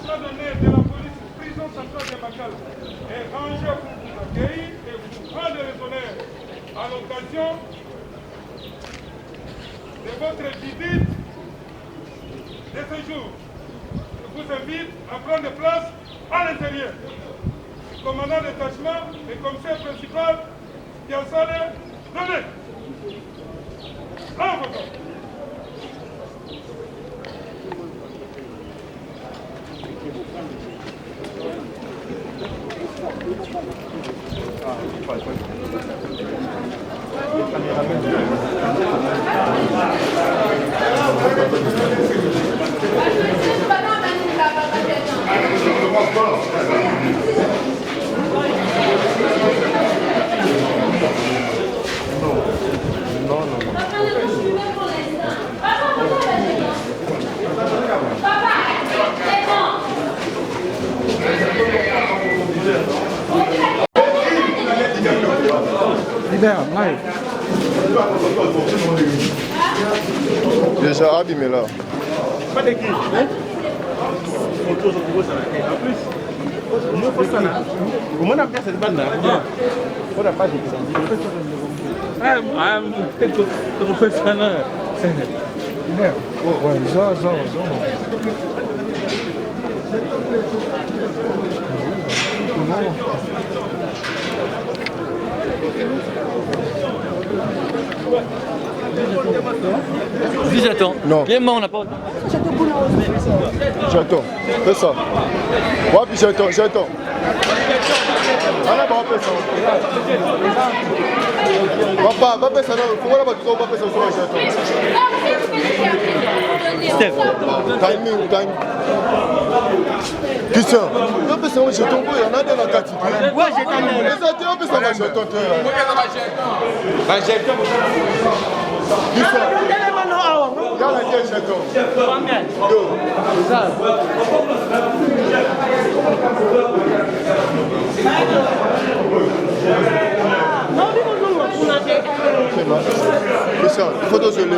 sera donné de la police prison centrale de Bakal est rangé pour vous accueillir et vous rendre les honneurs à l'occasion de votre visite de ce jour. Je vous invite à prendre place à l'intérieur. Le commandant de détachement et commissaire principal qui a salé, donnez. En votre temps. Déjà abîmé là. Pas de qui? Comment on a fait cette bande-là? On n'a pas de professionnel. Dis j'attends. Non. Clément, on n'a pas. J'attends. Fais ça. Ouais, puis j'attends. Allez, on va faire ça. Papa, va faire ça. Faut voir la bâtisse, on va faire ça. Steph. Timing. Christian, on peut ça, je tombe, il y en a dans la catégorie. Ouais, j'ai quand même. On peut ça, je tombe. Christian, regarde la tête, je tombe. Christian, il faut doser les mains.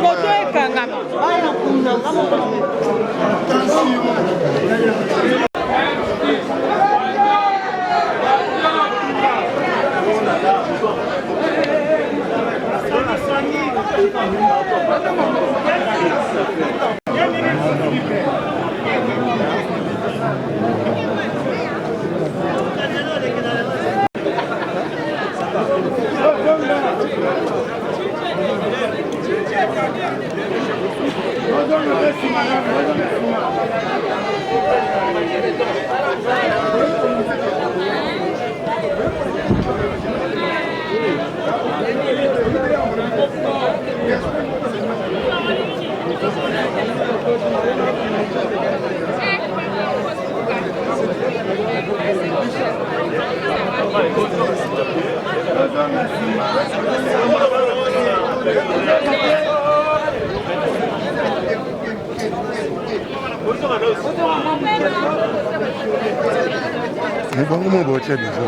Mais bon, comment on va tirer déjà?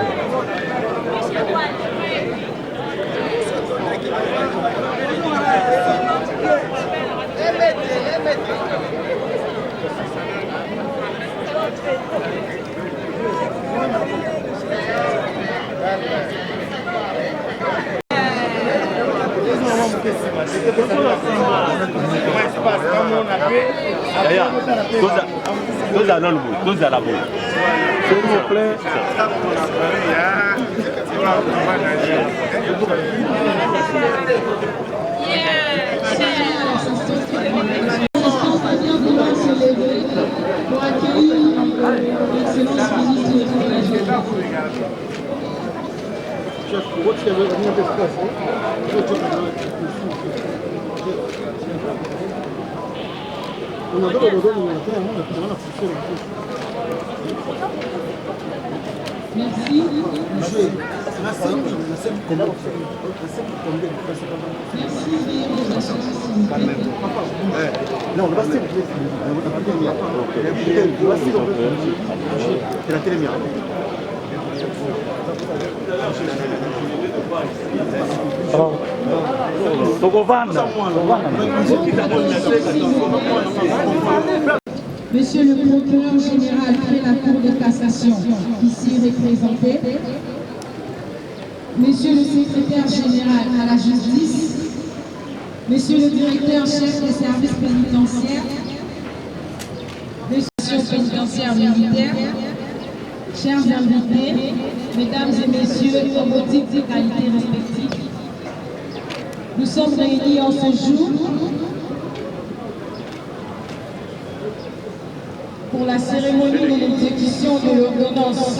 Tous à la boule. S'il vous plaît. Pour accueillir l'excellence ministre Merci. Non, on va se la télémia. Monsieur le procureur général près la Cour de cassation, ici représenté, Monsieur le secrétaire général à la justice, Monsieur le directeur chef des services pénitentiaires, des pénitentiaires militaires, chers invités, mesdames et messieurs, aux motifs de qualité respectifs, nous sommes réunis en ce jour pour la cérémonie de l'exécution de l'ordonnance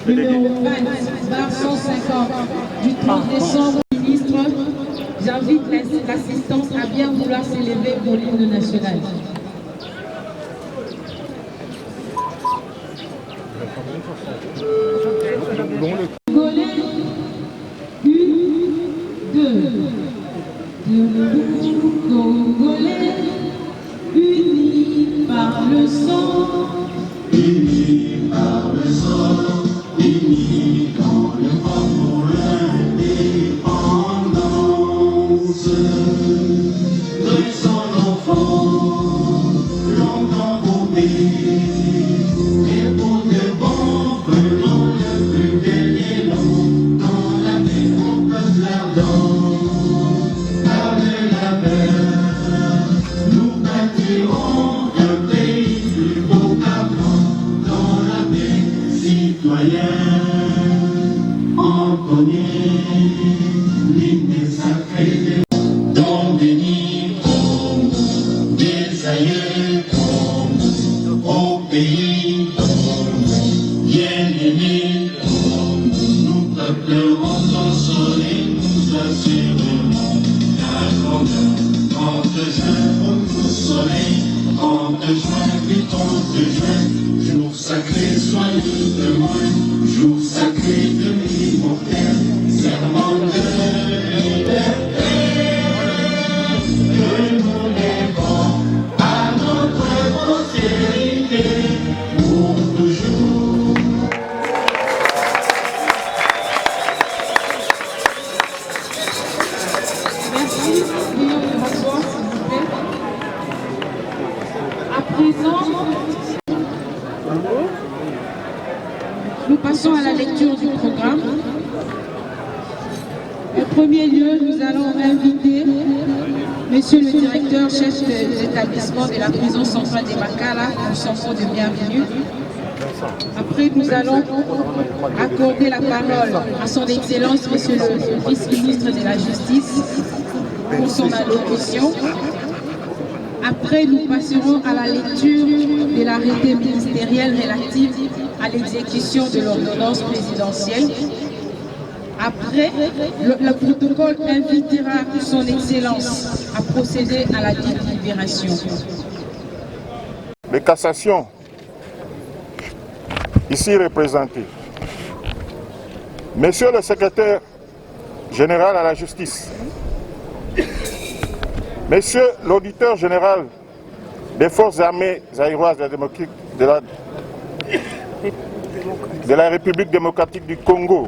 numéro 20/150 du 30 décembre. Ministre, j'invite l'assistance à bien vouloir s'élever pour l'hymne national. Congolais, 1, 2. Debout, Congolais, unis par le sang. Unis par le sang, unis dans le combat pour l'indépendance de son enfant, longtemps paumé, et pour de bon, prenons le plus bel élan, dans la paix au peuple ardent. Par de la mer, nous bâtirons un pays plus beau qu'avant, dans la paix citoyenne. On connaît l'hymne sacré dans des nids, des aïeux, au pays bien aimé. Nous peuplerons ton soleil, nous assurerons la grandeur. En te juin, au soleil, en te juin, vite on te juin. Jour sacré, soyeux de moi, jour sacré de l'immortel, serment de liberté. Que nous lèvons à notre postérité pour toujours. Merci. Veuillez vous asseoir, s'il vous plaît. À présent, nous passons à la lecture du programme. En premier lieu, nous allons inviter Monsieur le directeur chef de l'établissement de la prison centrale de Makala, nous sommes de bienvenue. Après, nous allons accorder la parole à son Excellence, Monsieur le vice-ministre de la Justice, pour son allocution. Après, nous passerons à la lecture de l'arrêté ministériel relatif à l'exécution de l'ordonnance présidentielle. Après, le protocole invitera son Excellence à procéder à la délibération. Les cassations, ici représentés. Monsieur le secrétaire général à la justice, Monsieur l'auditeur général des forces armées zaïroises de la République démocratique du Congo,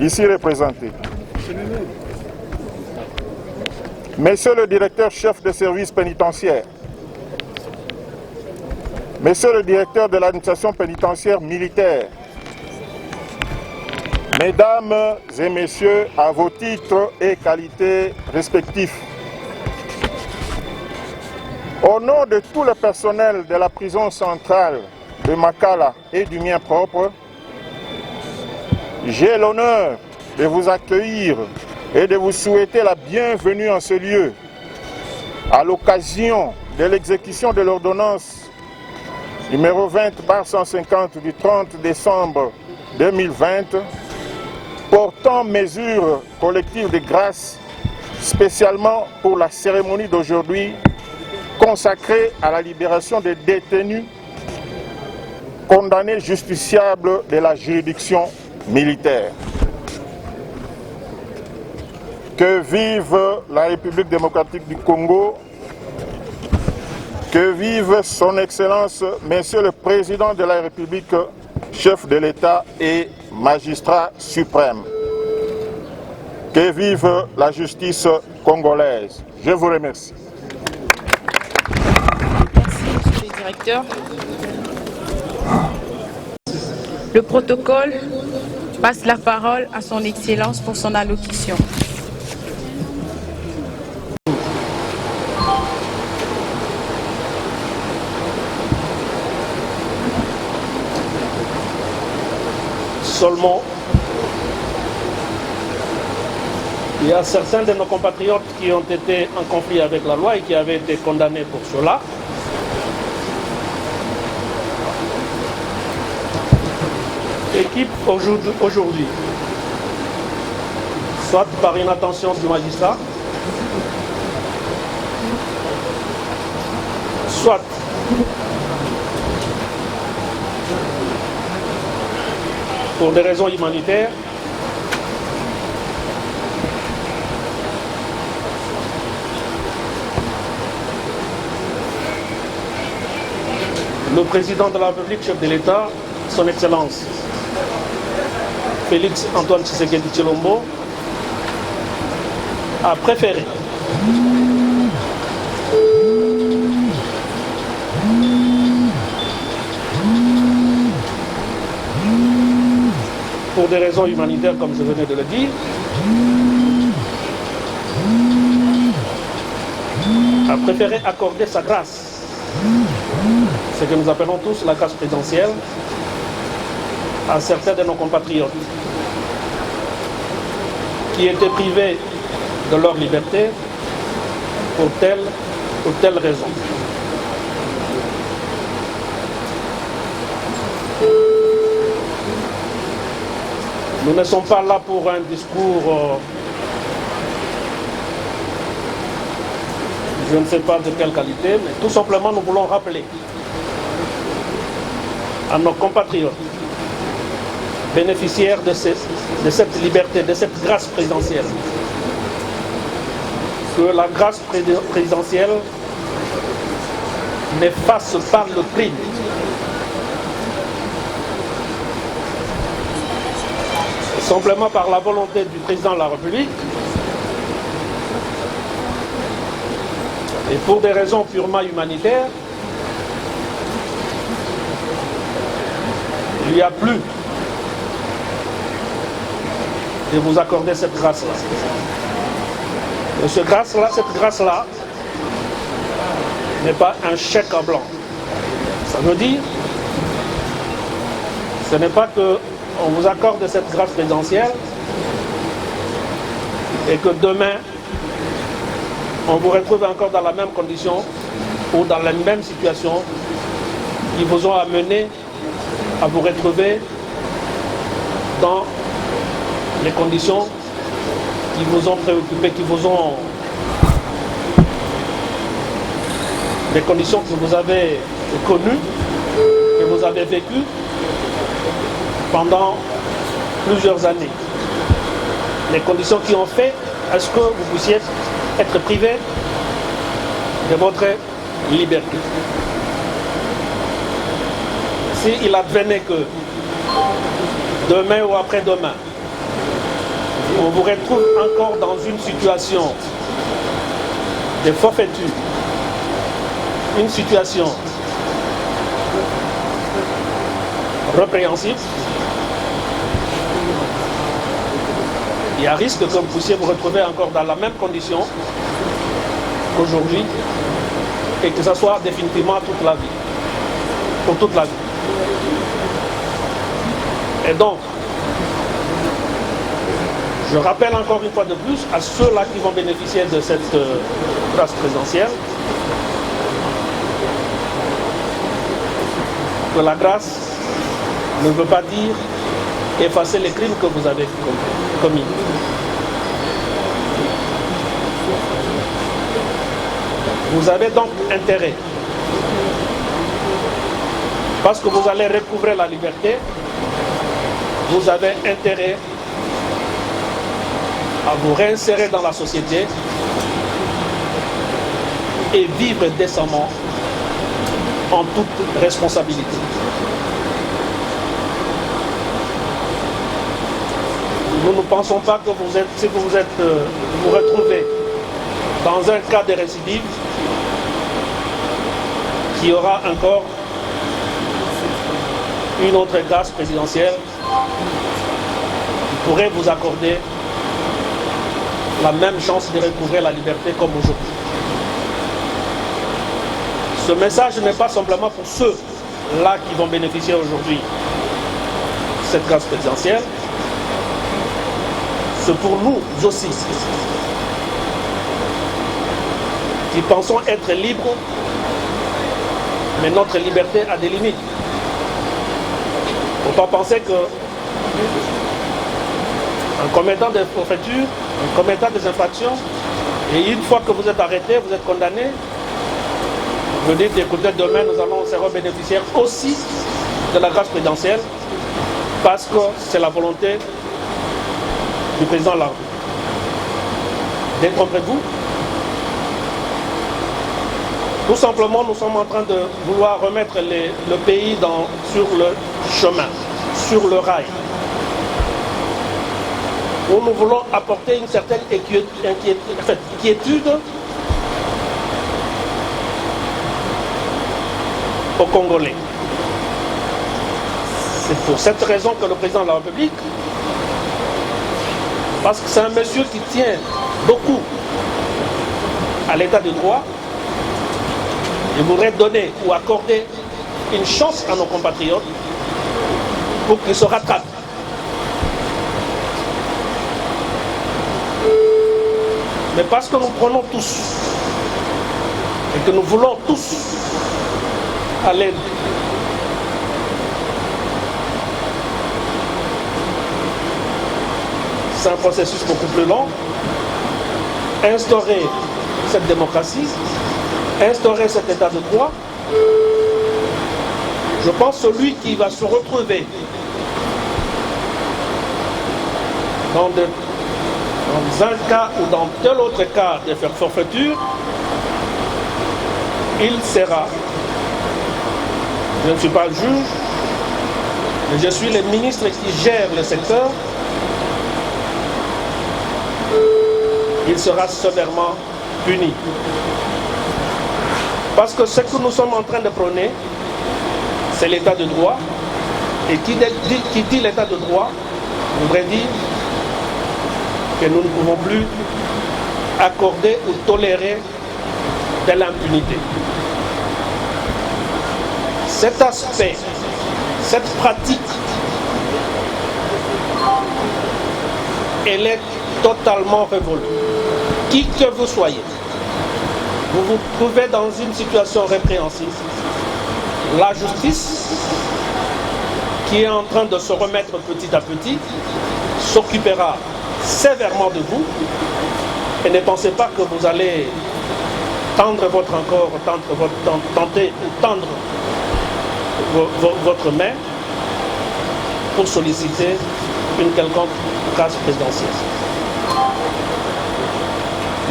ici représenté. Monsieur le directeur chef des services pénitentiaires, Monsieur le directeur de l'administration pénitentiaire militaire, Mesdames et Messieurs, à vos titres et qualités respectifs, au nom de tout le personnel de la prison centrale de Makala et du mien propre, j'ai l'honneur de vous accueillir et de vous souhaiter la bienvenue en ce lieu, à l'occasion de l'exécution de l'ordonnance numéro 20/150 du 30 décembre 2020, portant mesures collectives de grâce, spécialement pour la cérémonie d'aujourd'hui, consacrée à la libération des détenus condamnés justiciables de la juridiction militaire. Que vive la République démocratique du Congo, que vive son Excellence, Monsieur le Président de la République, chef de l'État et magistrat suprême. Que vive la justice congolaise. Je vous remercie. Merci, Monsieur le directeur. Le protocole passe la parole à son Excellence pour son allocution. Seulement, il y a certains de nos compatriotes qui ont été en conflit avec la loi et qui avaient été condamnés pour cela. Et qui aujourd'hui, soit par une attention du magistrat, soit pour des raisons humanitaires, le président de la République, chef de l'État, son Excellence Félix Antoine Tshisekedi Tshilombo, a préféré pour des raisons humanitaires, comme je venais de le dire, a préféré accorder sa grâce, ce que nous appelons tous la grâce présidentielle, à certains de nos compatriotes qui étaient privés de leur liberté pour telle ou telle raison. Nous ne sommes pas là pour un discours, je ne sais pas de quelle qualité, mais tout simplement nous voulons rappeler à nos compatriotes bénéficiaires de cette liberté, de cette grâce présidentielle, que la grâce présidentielle n'efface pas le crime. Simplement par la volonté du président de la République et pour des raisons purement humanitaires, il n'y a plus de vous accorder cette grâce-là. Et cette grâce-là n'est pas un chèque en blanc. Ça veut dire, ce n'est pas qu'on vous accorde cette grâce présidentielle et que demain, on vous retrouve encore dans la même condition ou dans la même situation qui vous ont amené à vous retrouver dans les conditions qui vous ont préoccupé, les conditions que vous avez connues, que vous avez vécues pendant plusieurs années. Les conditions qui ont fait à ce que vous puissiez être privé de votre liberté. S'il advenait que demain ou après-demain, on vous retrouve encore dans une situation de forfaiture, une situation répréhensible, il y a risque que vous puissiez vous retrouver encore dans la même condition qu'aujourd'hui et que ce soit définitivement toute la vie, pour toute la vie. Et donc, je rappelle encore une fois de plus à ceux-là qui vont bénéficier de cette grâce présidentielle que la grâce ne veut pas dire effacer les crimes que vous avez commis. Vous avez donc intérêt, parce que vous allez recouvrer la liberté, vous avez intérêt à vous réinsérer dans la société et vivre décemment en toute responsabilité. Nous ne pensons pas que si vous vous retrouvez dans un cas de récidive, qu'il y aura encore une autre grâce présidentielle qui pourrait vous accorder la même chance de recouvrer la liberté comme aujourd'hui. Ce message n'est pas simplement pour ceux-là qui vont bénéficier aujourd'hui de cette grâce présidentielle, c'est pour nous aussi, qui pensons être libres, mais notre liberté a des limites. Il ne faut pas penser que en commettant des forfaitures, en commettant des infractions, et une fois que vous êtes arrêté, vous êtes condamné, vous dites, écoutez, demain nous allons serons bénéficiaires aussi de la grâce présidentielle, parce que c'est la volonté du président de la République. Détrompez-vous. Tout simplement, nous sommes en train de vouloir remettre le pays sur le chemin, sur le rail, où nous voulons apporter une certaine quiétude aux Congolais. C'est pour cette raison que le président de la République, parce que c'est un monsieur qui tient beaucoup à l'état de droit, il voudrait donner ou accorder une chance à nos compatriotes pour qu'ils se rattrapent. Mais parce que nous prenons tous et que nous voulons tous aller c'est un processus beaucoup plus long, instaurer cette démocratie, instaurer cet état de droit. Je pense que celui qui va se retrouver dans un cas ou dans tel autre cas de faire forfaiture, il sera, je ne suis pas le juge, mais je suis le ministre qui gère le secteur, il sera sévèrement puni. Parce que ce que nous sommes en train de prôner, c'est l'état de droit. Et qui dit l'état de droit, voudrait dire que nous ne pouvons plus accorder ou tolérer de l'impunité. Cet aspect, cette pratique, elle est totalement révolue. Qui que vous soyez, vous vous trouvez dans une situation répréhensible. La justice, qui est en train de se remettre petit à petit, s'occupera sévèrement de vous. Et ne pensez pas que vous allez tendre votre votre main pour solliciter une quelconque grâce présidentielle.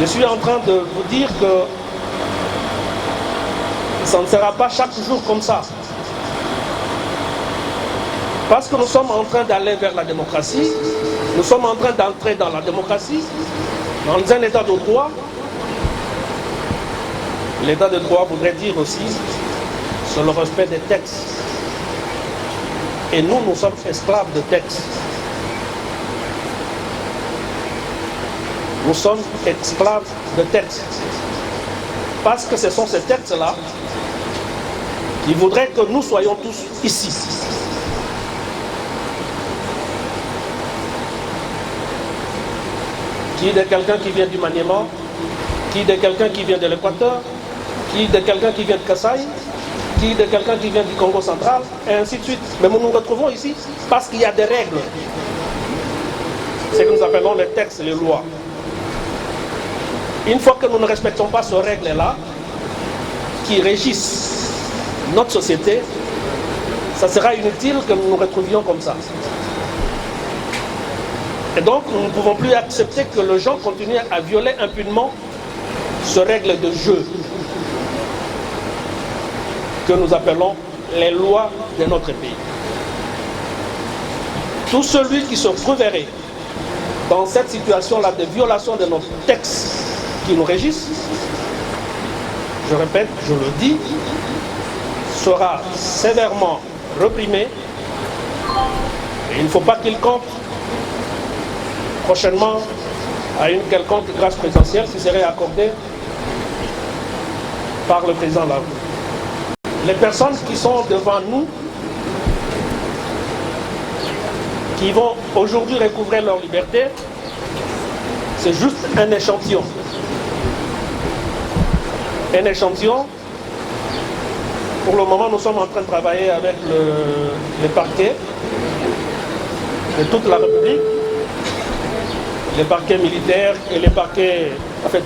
Je suis en train de vous dire que ça ne sera pas chaque jour comme ça. Parce que nous sommes en train d'aller vers la démocratie, nous sommes en train d'entrer dans la démocratie, dans un état de droit. L'état de droit voudrait dire aussi sur le respect des textes. Et nous, nous sommes esclaves de textes. Nous sommes esclaves de textes. Parce que ce sont ces textes-là qui voudraient que nous soyons tous ici. Qui est de quelqu'un qui vient du Maniema, qui est de quelqu'un qui vient de l'Équateur, qui est de quelqu'un qui vient de Kasaï, qui est de quelqu'un qui vient du Congo central, et ainsi de suite. Mais nous nous retrouvons ici parce qu'il y a des règles. C'est ce que nous appelons les textes, les lois. Une fois que nous ne respectons pas ces règles-là, qui régissent notre société, ça sera inutile que nous nous retrouvions comme ça. Et donc, nous ne pouvons plus accepter que les gens continuent à violer impunément ces règles de jeu que nous appelons les lois de notre pays. Tout celui qui se trouverait dans cette situation-là de violation de nos textes qui nous régissent, je répète, je le dis, sera sévèrement réprimé. Et il ne faut pas qu'il compte prochainement à une quelconque grâce présidentielle qui serait accordée par le président de la République. Les personnes qui sont devant nous, qui vont aujourd'hui recouvrer leur liberté, c'est juste un échantillon. Un échantillon. Pour le moment, nous sommes en train de travailler avec les parquets de toute la République, les parquets militaires et les parquets, en fait,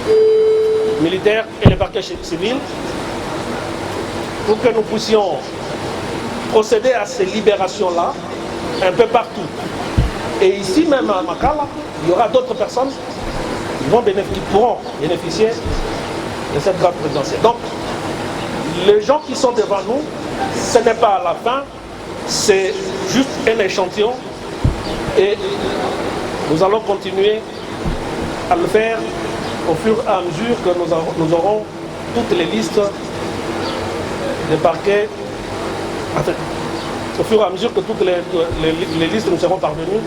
les militaires et les parquets civils, pour que nous puissions procéder à ces libérations-là un peu partout. Et ici même à Makala, il y aura d'autres personnes qui pourront bénéficier de cette grâce présidentielle. Donc, les gens qui sont devant nous, ce n'est pas à la fin, c'est juste un échantillon et nous allons continuer à le faire au fur et à mesure que nous aurons toutes les listes des parquets, enfin, au fur et à mesure que toutes les listes nous seront parvenues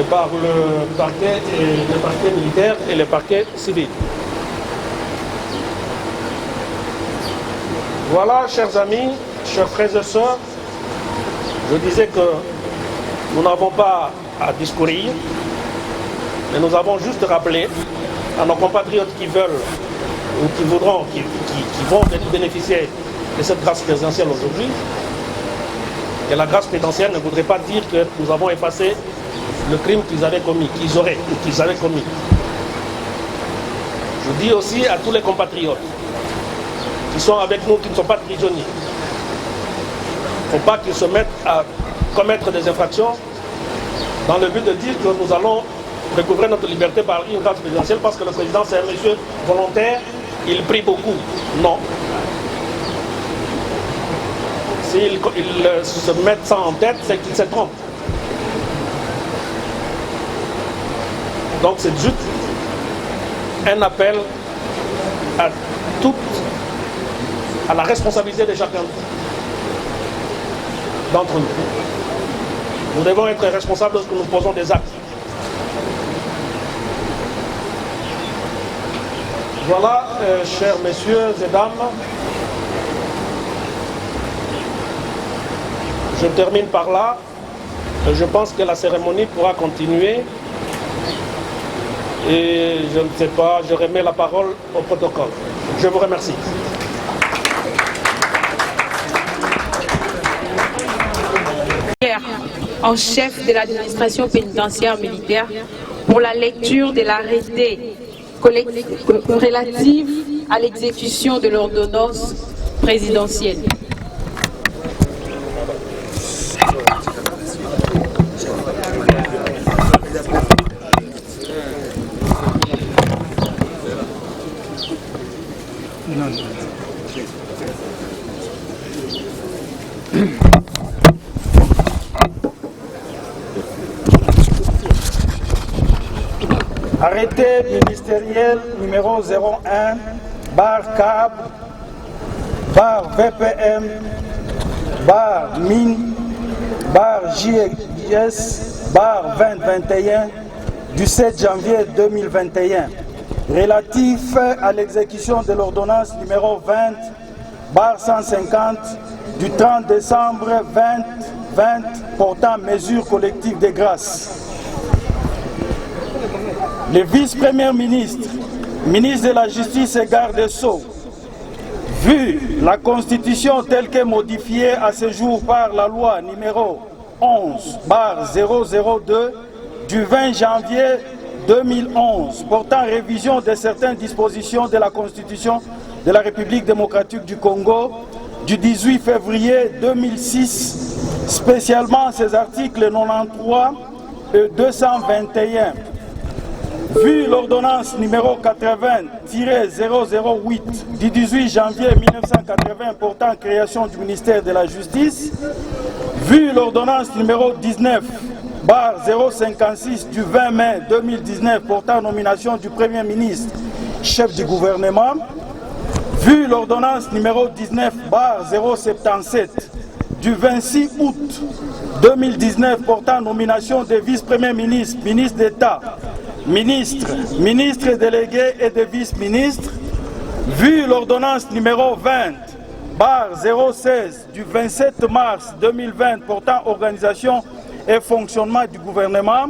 par le parquet, les parquets militaires et les parquets civils. Voilà, chers amis, chers frères et sœurs, je disais que nous n'avons pas à discourir, mais nous avons juste rappelé à nos compatriotes qui veulent ou qui voudront, qui vont bénéficier de cette grâce présidentielle aujourd'hui, que la grâce présidentielle ne voudrait pas dire que nous avons effacé le crime qu'ils avaient commis, qu'ils avaient commis. Je dis aussi à tous les compatriotes qui sont avec nous, qui ne sont pas prisonniers, il ne faut pas qu'ils se mettent à commettre des infractions dans le but de dire que nous allons recouvrer notre liberté par une grâce présidentielle parce que le président c'est un monsieur volontaire, il prie beaucoup. Non. S'ils se mettent ça en tête, c'est qu'ils se trompent. Donc c'est juste un appel à la responsabilité de chacun d'entre nous. Nous devons être responsables lorsque nous posons des actes. Voilà, chers messieurs et dames, je termine par là. Je pense que la cérémonie pourra continuer. Et je ne sais pas, je remets la parole au protocole. Je vous remercie. En chef de l'administration pénitentiaire militaire pour la lecture de l'arrêté relative à l'exécution de l'ordonnance présidentielle. Arrêté ministériel numéro 01, /CAB, /VPM, /mine, /JS, /2021 du 7 janvier 2021, relatif à l'exécution de l'ordonnance numéro 20/150 du 30 décembre 2020 portant mesures collectives de grâce. Le vice-premier ministre, ministre de la Justice et garde des Sceaux, vu la Constitution telle que modifiée à ce jour par la loi numéro 11/002 du 20 janvier 2011 portant révision de certaines dispositions de la Constitution de la République démocratique du Congo du 18 février 2006, spécialement ses articles 93 et 221. Vu l'ordonnance numéro 80-008 du 18 janvier 1980 portant création du ministère de la Justice, vu l'ordonnance numéro 19/056 du 20 mai 2019 portant nomination du Premier ministre chef du gouvernement, vu l'ordonnance numéro 19/077 du 26 août 2019 portant nomination des vice-premiers ministres, ministres d'État, ministres, ministres délégués et des vice-ministres, vu l'ordonnance numéro 20/016 du 27 mars 2020 portant organisation et fonctionnement du gouvernement,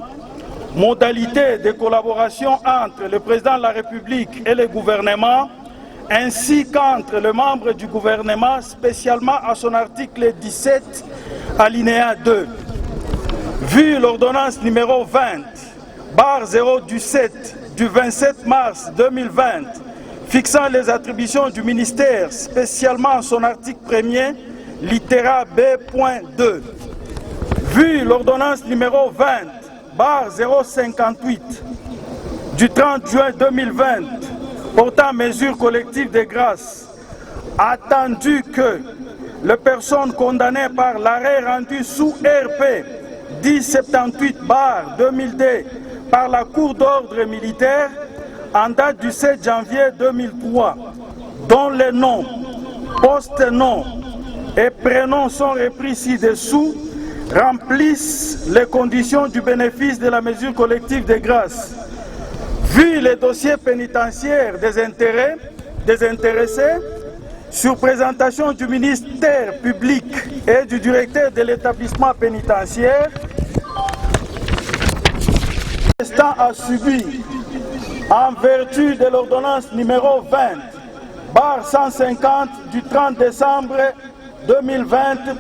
modalités de collaboration entre le président de la République et le gouvernement, ainsi qu'entre les membres du gouvernement, spécialement à son article 17, alinéa 2. Vu l'ordonnance numéro 20/017 du 27 mars 2020, fixant les attributions du ministère, spécialement à son article 1er, littéra B.2. Vu l'ordonnance numéro 20/058 du 30 juin 2020 portant mesures collectives de grâce, attendu que les personnes condamnées par l'arrêt rendu sous RP 1078/2002 par la Cour d'ordre militaire en date du 7 janvier 2003, dont les noms, post-noms et prénoms sont repris ci-dessous, remplissent les conditions du bénéfice de la mesure collective de grâce. Vu les dossiers pénitentiaires des intéressés, sur présentation du ministère public et du directeur de l'établissement pénitentiaire, restant à subir en vertu de l'ordonnance numéro 20/150 du 30 décembre 2020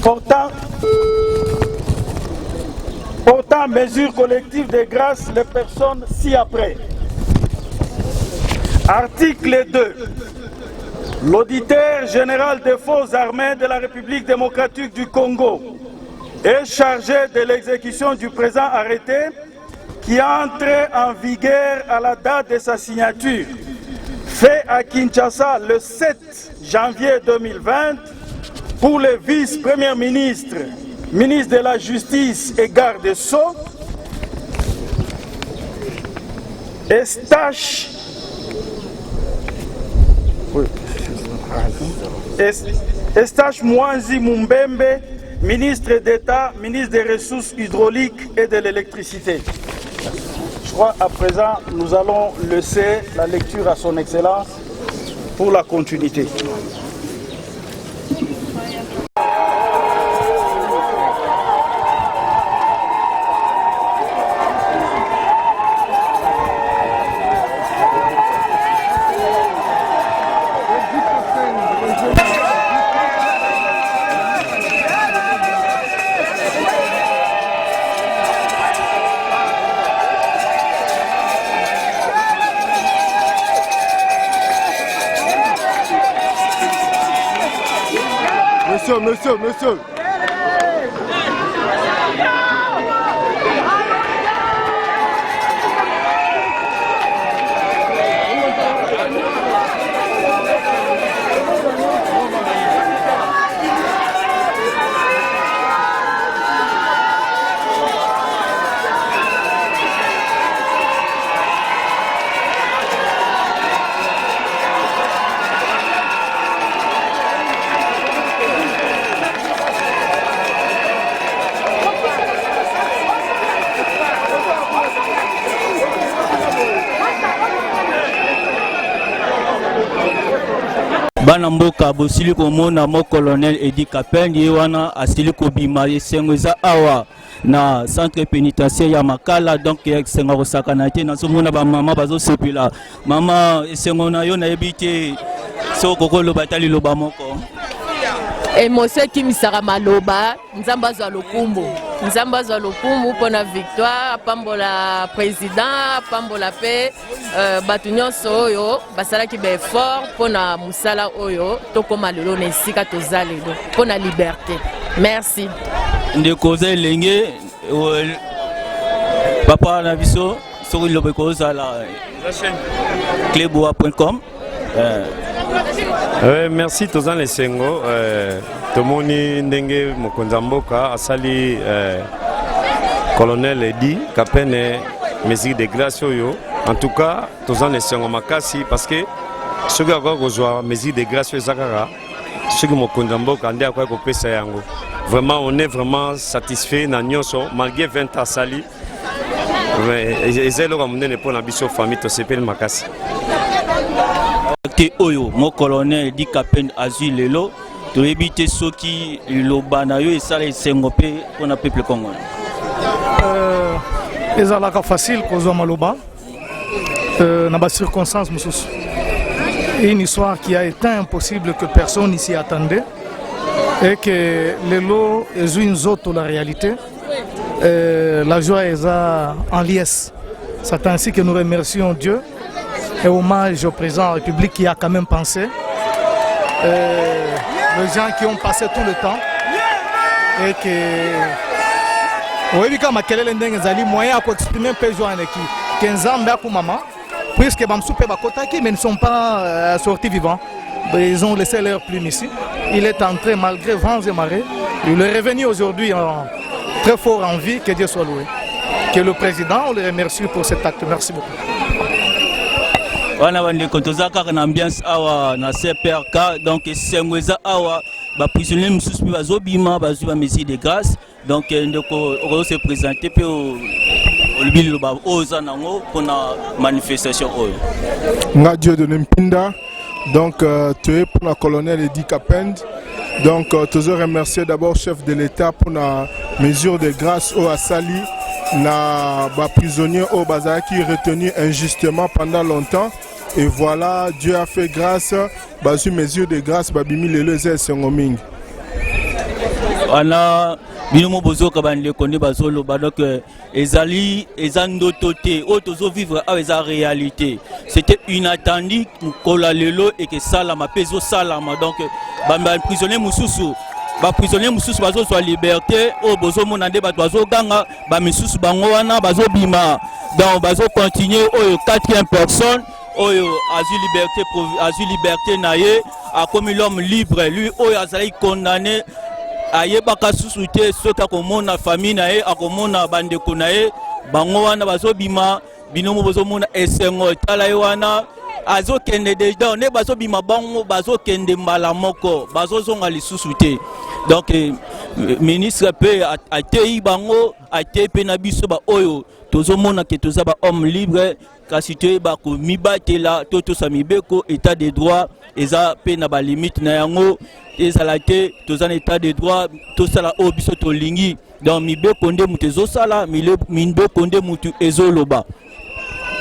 portant mesures collectives de grâce les personnes ci-après. Article 2. L'auditeur général des forces armées de la République démocratique du Congo est chargé de l'exécution du présent arrêté qui entre en vigueur à la date de sa signature, fait à Kinshasa le 7 janvier 2020 pour le vice-premier ministre, ministre de la Justice et garde des Sceaux, Estache Mwanzi Mumbembe, ministre d'État, ministre des Ressources hydrauliques et de l'électricité. Je crois à présent, nous allons laisser la lecture à son Excellence pour la continuité. Monsieur. Bana mboka bosili komona mo colonel Edi Kapendi wana asili kobima esengo eza awa na centre pénitentiaire ya Makala, donc esengo kosakana te nazomona ba mama bazosepela. Mama esengo na yo na ebite so kokoloba tali loba moko émotion qui misara maloba nzamba azwa lokumbu pona victoire pambola président pambola pe batu nyonso oyo basalaki ba effort pona musala oyo tokoma lelo na esika tozali pona liberté. Merci ndeko za elenge papa na biso soki lobe kozala cleboa.com. Merci Tozan Lesengo. Tomoni ndenge mokonzamboka asali colonel Edi Kapene mesure de grâce oyo En tout cas, tous les Sengo Makasi, parce que ceux qui ont besoin de mesures de grâce, ceux qui ont vraiment, on est vraiment satisfait malgré 20 ans sali. Et c'est là qu'on a pour la famille, tout s'appelle Makasi. Oyo, mon colonel Edi Kapende Azui Lelo, to éviter ceux qui l'obanayo et ça les Sengopé pour un peuple congolais. C'est facile pour les Maloba. Dans des circonstances, une histoire qui a été impossible que personne ici attendait et que les lots jouent une autre la réalité. La joie est en liesse. C'est ainsi que nous remercions Dieu et hommage au président de la République qui a quand même pensé. Les gens qui ont passé tout le temps et que oui, quand ma kelele ndenge zali moyen à exprimer peu joie en équipe. 15 ans pour maman, puisque Bamsoupé Bakotaki, mais ne sont pas sortis vivants. Ils ont laissé leur plume ici. Il est entré malgré vents et marées. Il est revenu aujourd'hui très fort en vie. Que Dieu soit loué. Que le président, on le remercie pour cet acte. Merci beaucoup. On a une ambiance na CPRK, donc Sengweza awa ba prisonnier mususu bazobima bazwa messie de grâce, donc on se présenter pe au bilo ba oza nango pour la manifestation oyo. Nga Dieu de Mpinda, donc tu es pour la colonel Edi Kapende, donc tu veux remercier d'abord chef de l'État pour la mesure de grâce au Asali na ba prisonnier au bazar qui retenu injustement pendant longtemps. Et voilà, Dieu a fait grâce, basu mesure de grâce, babimi lelo eze sengoming. Voilà, binomo bozo kabande konde bazolo badok ezali ezando toté, otozo vivre avec sa réalité. C'était inattendu kola lelo et que salama peso salama donc ba prisonnier mususu. Ba prisonnier mususu bazo soit liberté o bozo monande ba bazo ganga ba misusu bango wana bazo bima. Donc bazo continuer au 4e personne. Oyo azu liberté naye a comme l'homme libre lui oyo azali condamné aye baka susute soka komona famille naye akomona bandeko naye bango wana bazobima binomo bozomona esengo tala wana azokende deja ne bazobima bango bazokende mbala moko bazozonga lisusu te. Donc ministre pe atei bango atei pe na biso ba oyo tozomona ke toza ba homme libre kasi te ba ko mibatela toto samibeko état de droit eza pe na ba limite na yango ezala te toza na état de droit tosala o biso tolingi donc mibeko nde mutu ezosala mibeko nde mutu ezoloba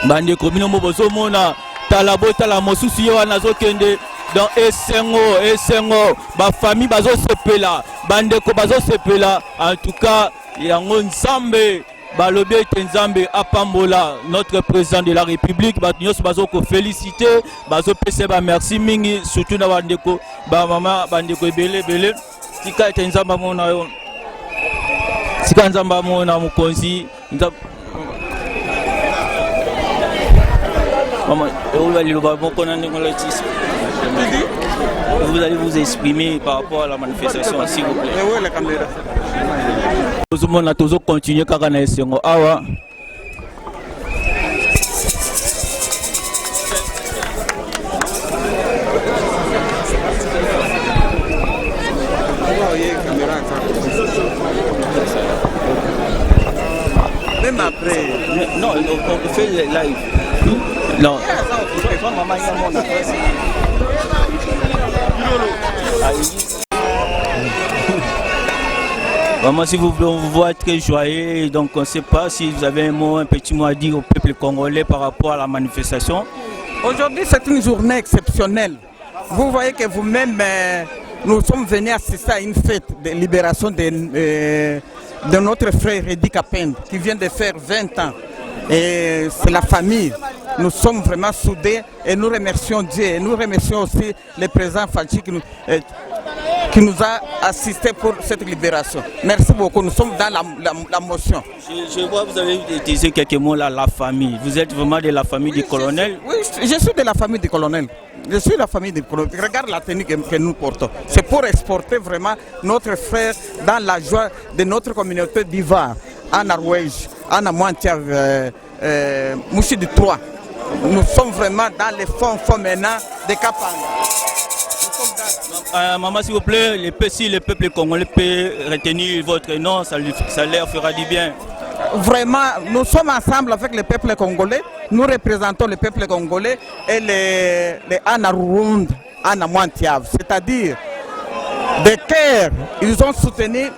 bande komino mo bozomona tala botala mosusu yo wana zokende dans esengo ba famille bazo sepela bandeko bazo sepela en tout cas yango nzambe balobi ete nzambe apambola notre président de la République bato nyonso bazoko féliciter bazopesa ba merci mingi surtout na bandeko ba mama bandeko ebele tika ete nzamba mona yo tika nzamba mona mukonzi maman vous allez vous exprimer par rapport à la manifestation, s'il vous plaît. Oui, la caméra. Nous allons continuer à la Sengo awa. Même après. Non, on fait le live. Non. Vraiment, si vous voulez, on vous voit très joyeux, donc on ne sait pas si vous avez un petit mot à dire au peuple congolais par rapport à la manifestation. Aujourd'hui, c'est une journée exceptionnelle. Vous voyez que vous-même, nous sommes venus assister à une fête de libération de notre frère Edi Kapende qui vient de faire 20 ans. Et c'est la famille. Nous sommes vraiment soudés et nous remercions Dieu. Et nous remercions aussi le président Fachi qui nous a assistés pour cette libération. Merci beaucoup. Nous sommes dans la motion. Je vois que vous avez utilisé quelques mots là, la famille. Vous êtes vraiment de la famille du colonel? Oui, je suis de la famille du colonel. Je suis de la famille du colonel. Regarde la tenue que nous portons. C'est pour exporter vraiment notre frère dans la joie de notre communauté d'Ivoire, en Norvège, en Amointia, Mouchidi 3. Nous sommes vraiment dans les fonds maintenant de Kapanga. Maman, s'il vous plaît, si le peuple congolais peut retenir votre nom, ça leur fera du bien. Vraiment, nous sommes ensemble avec le peuple congolais. Nous représentons le peuple congolais et les Anarurund, Anamwantiav. C'est-à-dire, de cœur, ils ont soutenu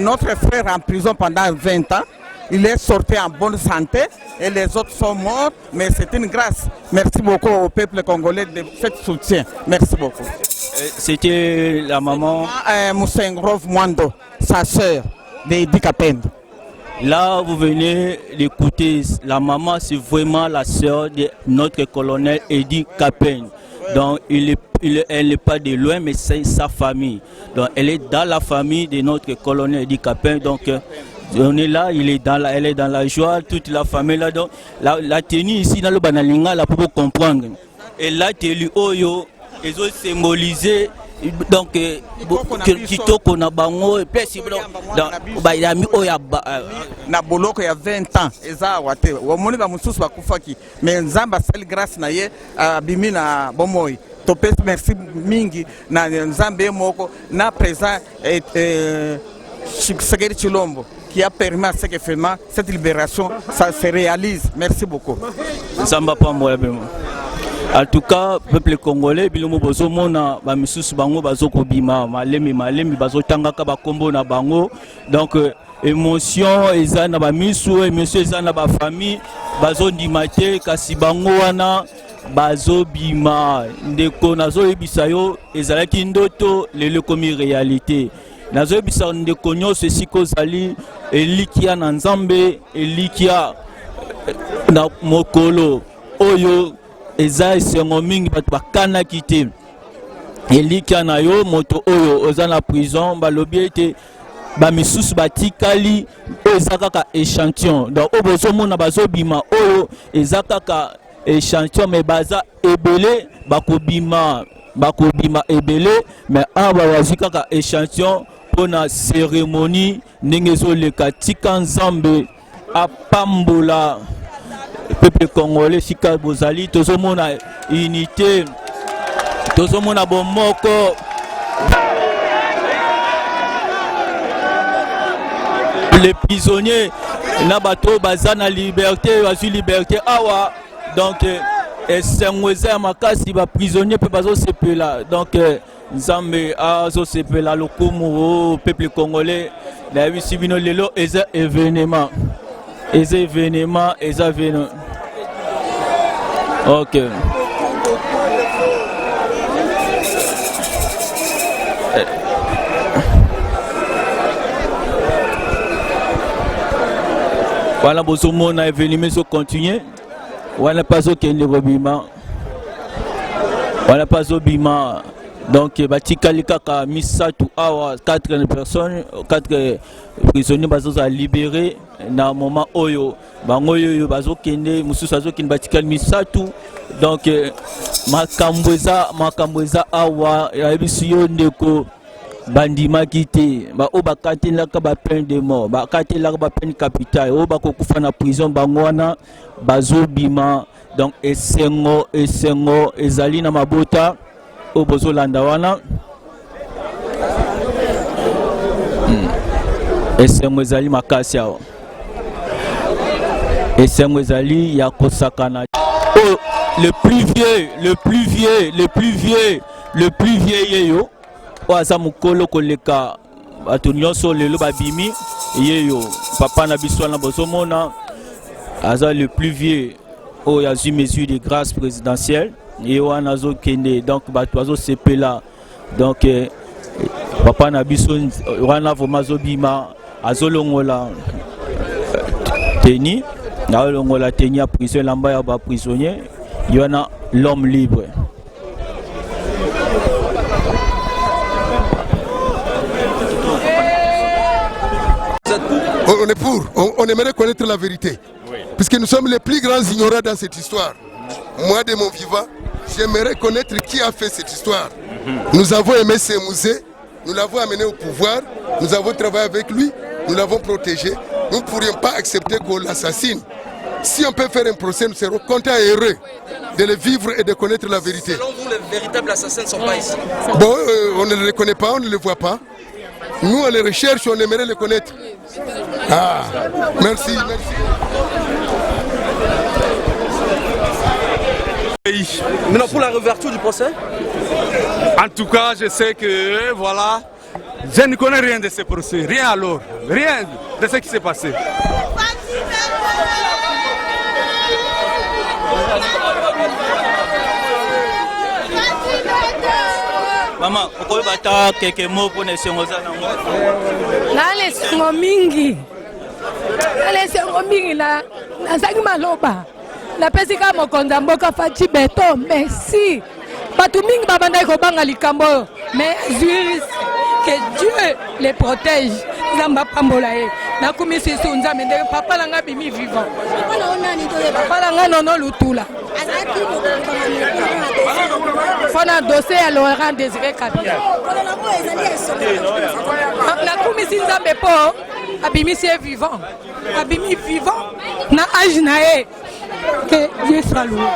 notre frère en prison pendant 20 ans. Il est sorti en bonne santé et les autres sont morts, mais c'est une grâce. Merci beaucoup au peuple congolais de ce soutien. Merci beaucoup. C'était la maman Moussengrov Mwando, sa sœur, d'Edi Kapend. Là, vous venez d'écouter, la maman, c'est vraiment la sœur de notre colonel Edi Kapend. Donc, elle n'est pas de loin, mais c'est sa famille. Donc, elle est dans la famille de notre colonel Edi Kapend. Donc, on est là, elle est dans la joie, toute la famille là. Donc, la tenue ici dans le Banalinga, là, pour comprendre. Et la tenue Oyo, ils ont symbolisé. Donc, kitoko na bango pesi bayami oya na boloko ya 20 ans eza wate wamoni ba mususu bakufaki mais nzamba sel grâce na ye abimi na bomoi to pesi merci mingi na nzambe moko na présent Tshisekedi Tshilombo qui a permis à ce que vraiment cette libération ça se réalise. Merci beaucoup. Nzamba pa moya bemo. En tout cas, peuple congolais, bilomo bozo mona ba misusu bango bazo ko bima malemi bazo tangaka ba kombo na bango. Donc émotion ezana ba misu, émotion ezana ba famille bazo ndimate kasi bango wana bazo bima ndeko nazo yebisa yo ezalaki ndoto lelo komi réalité. Nazo yebisa ndeko nyonso esiko zali elikia na nzambe elikia na mokolo oyo eza esengo mingi bato bakanaki te elikia na yo moto oyo oza na prison balobi ete bamisusu batikali oyo eza kaka échantillon. Donc oyo bozomona bazobima oyo eza kaka échantillon mais baza ebele bakobima ebele mais awa bazwi kaka échantillon mpona cérémonie ndenge ezoleka tika nzambe apambola peuple congolais sika bozali tozomona unité tozomona bomoko les prisonniers na bato baza na liberté bazwi liberté awa donc esengo eza ya makasi baprisonnier mpe bazosepela donc nzambe azosepela lokumu o peuple congolais nayebisi bino lelo eza événement eza ok. Voilà, bozomona événement so continuer. Voilà pas au kende bobima. Voilà pas au bima. Donc batikali kaka misatu awa 4 personnes 4 prisonniers bazo libérés na moment oyo bango oyo bazo kende mususu bazo kende batikali misatu. Donc makambo eza awa ya bisiyo ndeko bandima kité ba o bakatelaka ba peine de mort bakatelaka ba peine capitale o bakokufa na prison bango wana bazo bima. Donc esengo ezali na mabota o bozolanda wana esengo ezali makasi awa esengo ezali ya kosakana. Le plus vieux yeyo oaza mukolo koleka bato nyonso lelo babimi yeyo papa na biso na bozomona aza le plus vieux oyo azwi mesure de grâce présidentielle ye wana azokende donc bato bazosepela donc papa na biso wana vraiment azobima azolongola teni azolongola teni ya prison elamba ya baprisonnier ye wana l'homme libre. On est pour, on aimerait connaître la vérité. Oui. Puisque nous sommes les plus grands ignorants dans cette histoire. Moi, de mon vivant, j'aimerais connaître qui a fait cette histoire. Nous avons aimé ces musées, nous l'avons amené au pouvoir, nous avons travaillé avec lui, nous l'avons protégé. Nous ne pourrions pas accepter qu'on l'assassine. si on peut faire un procès, nous serons contents et heureux de le vivre et de connaître la vérité. Selon vous, les véritables assassins ne sont pas ici? Bon, on ne les connaît pas, on ne les voit pas. Nous, on les recherche, on aimerait les connaître. Ah, merci, merci. Maintenant, pour la réouverture du procès? En tout cas, je sais que, voilà, je ne connais rien de ce procès, rien alors, rien de ce qui s'est passé. Maman, pourquoi tu as quelques mots pour les Sengoza? Les Sengo mingi. Les Sengo mingi là, nazaki maloba. Na pesika mokonza mboka Fachi Beto, merci. Batu mingi babanda ko banga likambo, mais Zuris que Dieu les protège. Zamba pambola e. Na kumisi sunza mende papa langa bimi vivant. Papa langa nono lutula. Fona dossier à Laurent Désiré Kabila. La commission Nzambe po abimi c'est vivant. Abimi vivant na âge nae. Que Dieu soit loué.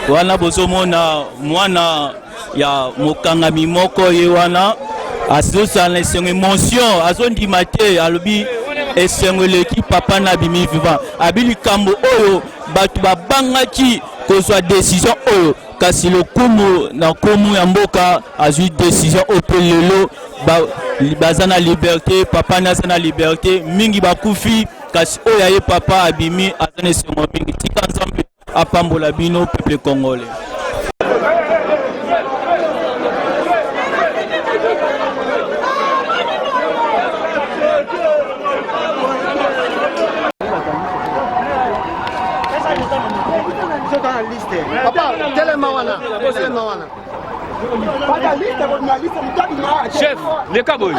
Wana bozomona mwana ya mokangami moko ye wana asosa na esengo émotion azondima te alobi esengo eleki papa na abimi vivant abili kambo oyo bato babangaki kozwa décision oyo kasi lokumu na komu ya mboka azwi décision oyo mpe lelo baza na liberté papa na aza na liberté mingi bakufi kasi oyo aye papa abimi aza na esengo mingi tika Nzambe apambola bino peuple congolais. Papa, telemawana. Chef, les cabots.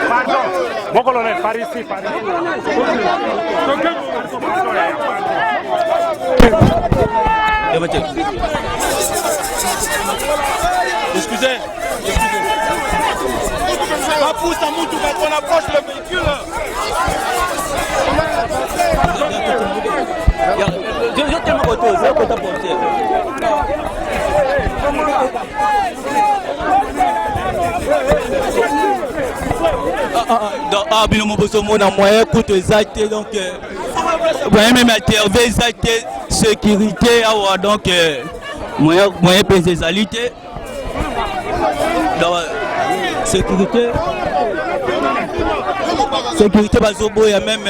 Pardon. Mon colonel, par ici. Excusez. Pas pousse à Moutou quand on approche le véhicule. Bino moboso mona moyen coûte exact donc moyen même intervenir exact sécurité awa donc moyen pénalité donc sécurité bazoboya même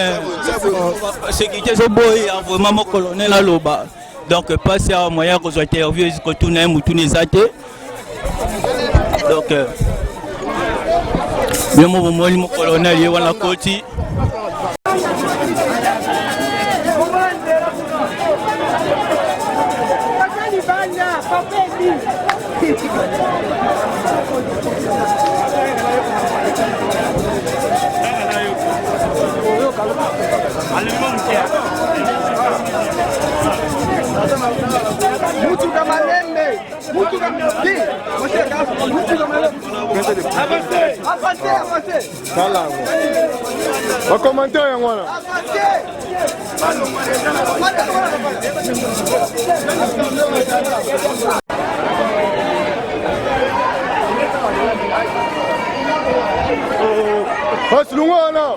sécurité zoboya vraiment mon colonel aloba donc passer à moyen que soit interview jusqu'au tourner mutune zate donc bien mon colonel y wana koti Va commenter voilà. Passe le moi là.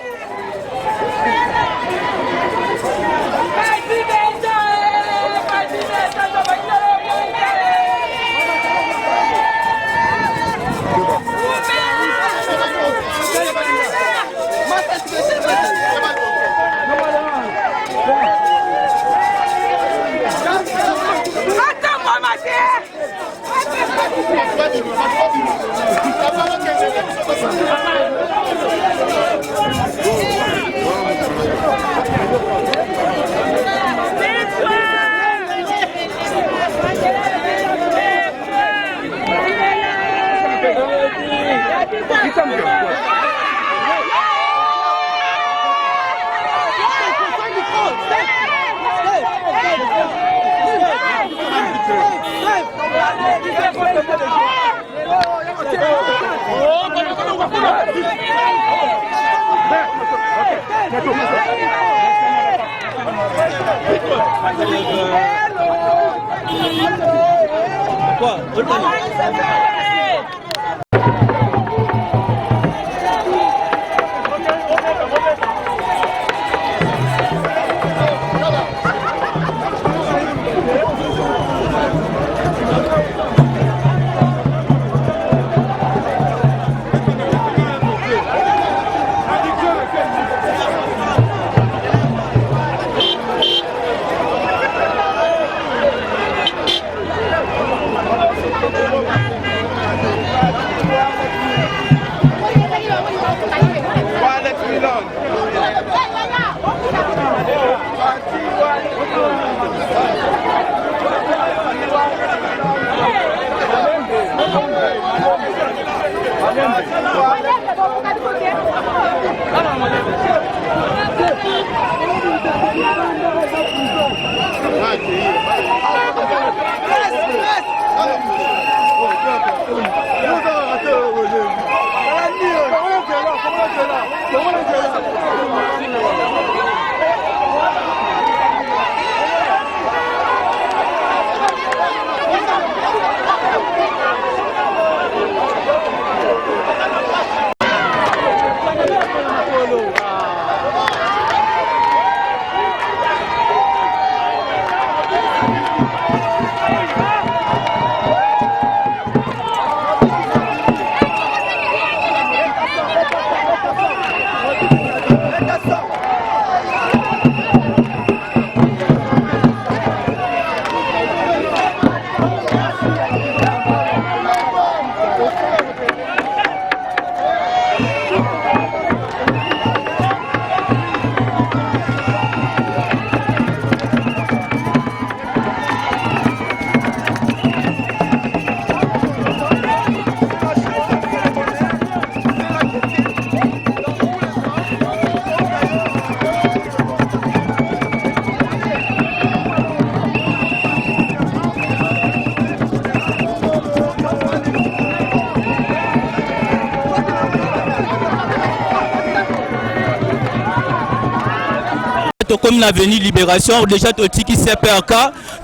Comme l'avenir Libération, déjà tout qui CPRK,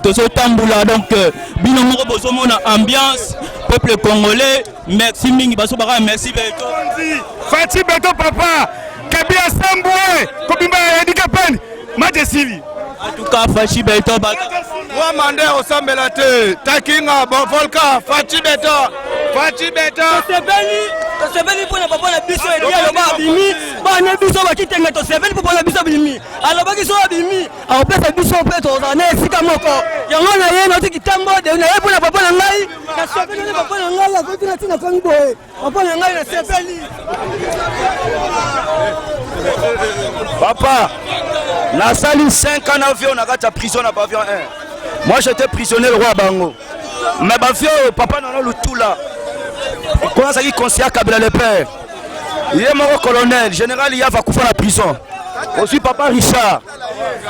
tout ce tamboula donc binomoro bozomona ambiance peuple congolais. Merci mingi baso bara merci Beto. Fati Beto papa, Kabia Samboué, Kobimba Edikapen, Majesili. En tout cas Fati Beto bata. Moi mandé au Sambelate, Takinga bon Volka, Fati Beto. Fati Beto. Toseveli pour ne pas la biso et le bar bimi, ba ne biso ba kitenga toseveli pour la biso bimi. Alors ba kiso bimi, en place biso peut ozana sika moko. Yango na ye no tikitambo de na ye pour na papa na ngai, na seveli na papa na ngai la ko tina tina kango boy. Papa na ngai na seveli. Papa, la salle 5 ans d'avion, on a gâté prison à Pavion 1. Moi j'étais prisonnier le roi Bango. Mais bafio papa nana lutula. Comment ça qui conseiller Kabila le père? Il est mort colonel, général il va couper la prison. Aussi papa Richard.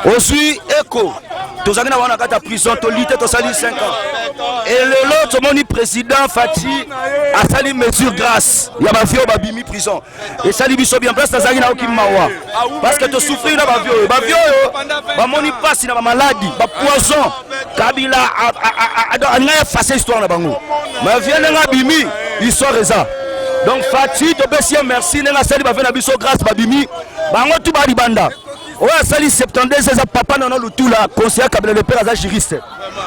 Aussi Eko. Tous les gens qui ont prison, tous les 5 ans. Et l'autre, mon président Fati a sali mesure grâce. Il y a ma vie au babimi prison. Et ça lui bien place dans la mawa. Parce que tu souffres dans ma vie. Ma vie, mon passe dans ma maladie, ma poison. Kabila a effacé l'histoire dans bango. Ma vie dans la bimi, l'histoire est ça. Donc Fati, tu peux merci. N'a sali ma vie dans biso grâce babimi. Bango tout badi banda. Ouais, sali 72 c'est papa dans le tout là, conseiller Kabila le père à juriste.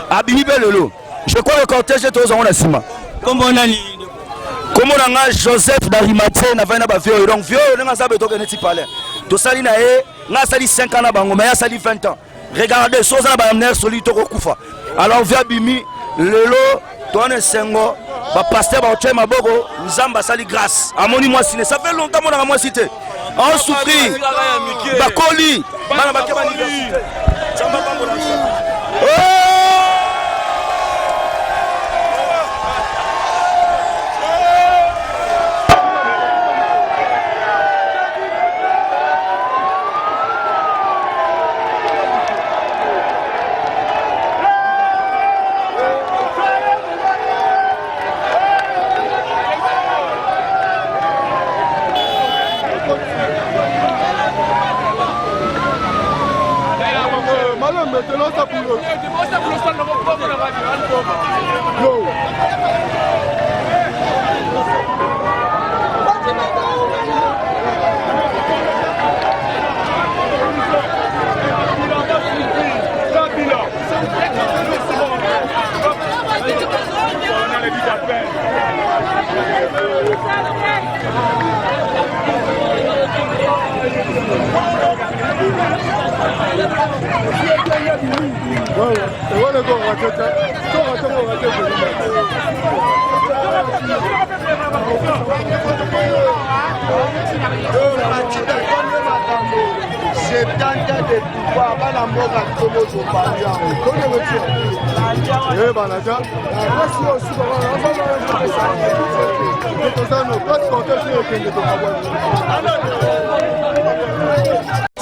Abimi belelo. Je crois que le cortège est aux gens de comment on a Joseph d'Arimathie n'a pas de vieux. Donc vieux, on a sabé toquer n'est-il pas là. Tout ça il a sali 5 ans à Bango, mais il a sali 20 ans. Regardez, chose à la solide au Koufa. Alors via Bimi, Lelo, Toine Sengo, pasteur Baoche Mabogo, Nzamba sali grâce. À mon moi ciné, ça fait longtemps qu'on a moi cité. On souffrit, Bakoli, Manabakema université.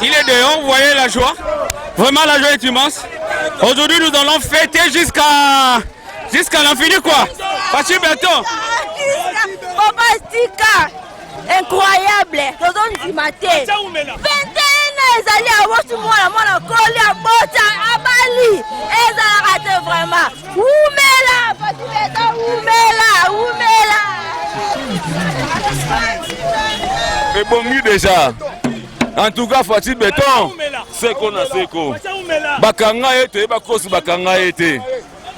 Il est dehors, vous voyez la joie. Vraiment la joie est immense. Aujourd'hui nous allons fêter jusqu'à l'infini quoi. Fati Beton. Papa Stika. Incroyable. Nous sommes matin. 21 ezali awosu mwana koli abota abali ezala kate vraiment. Umela Fati Beton umela. Et bon mieux déjà. En tout cas, Fati Beton, c'est qu'on a seko. Bakanga ete, bakosi bakanga ete.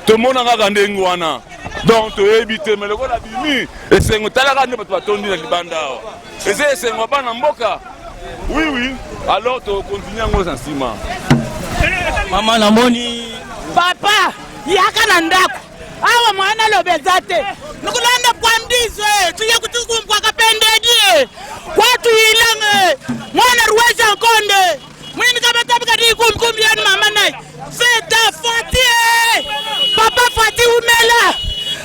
Tout le monde a gardé ngwana. Donc, tu es habité, mais le gars a bimi. Et c'est un tel gars qui va tourner dans le banda. Et c'est un ban en boka. Oui. Alors, tu continues à nous enseigner. Maman Namoni. Papa, yaka ndako. Awa mwana lobezate. Nukulanda kwa mdizwe. Tuye kutuku kwa kapendedi. Watu ilange. Mwana ruweza nkonde. Mwini kabata bikadi kumkumbi yani mama nai. C'est ta Fati. Papa Fati umela.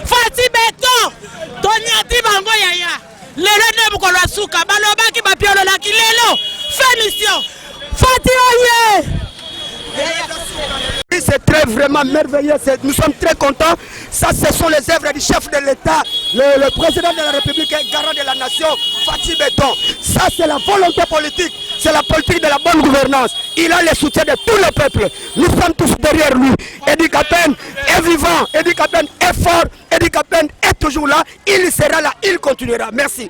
Fati Beton. Tonya tibango yaya. Lelo ne mukolo suka. Balobaki bapiolo la kilelo. Félicitations. Fati oye. C'est très vraiment merveilleux, nous sommes très contents. Ça, ce sont les œuvres du chef de l'État, le président de la République et garant de la nation, Fati Beton. Ça, c'est la volonté politique, c'est la politique de la bonne gouvernance. Il a le soutien de tout le peuple. Nous sommes tous derrière lui. Edi Kapen est vivant, Edi Kapen est fort, Edi Kapen est toujours là. Il sera là, il continuera. Merci.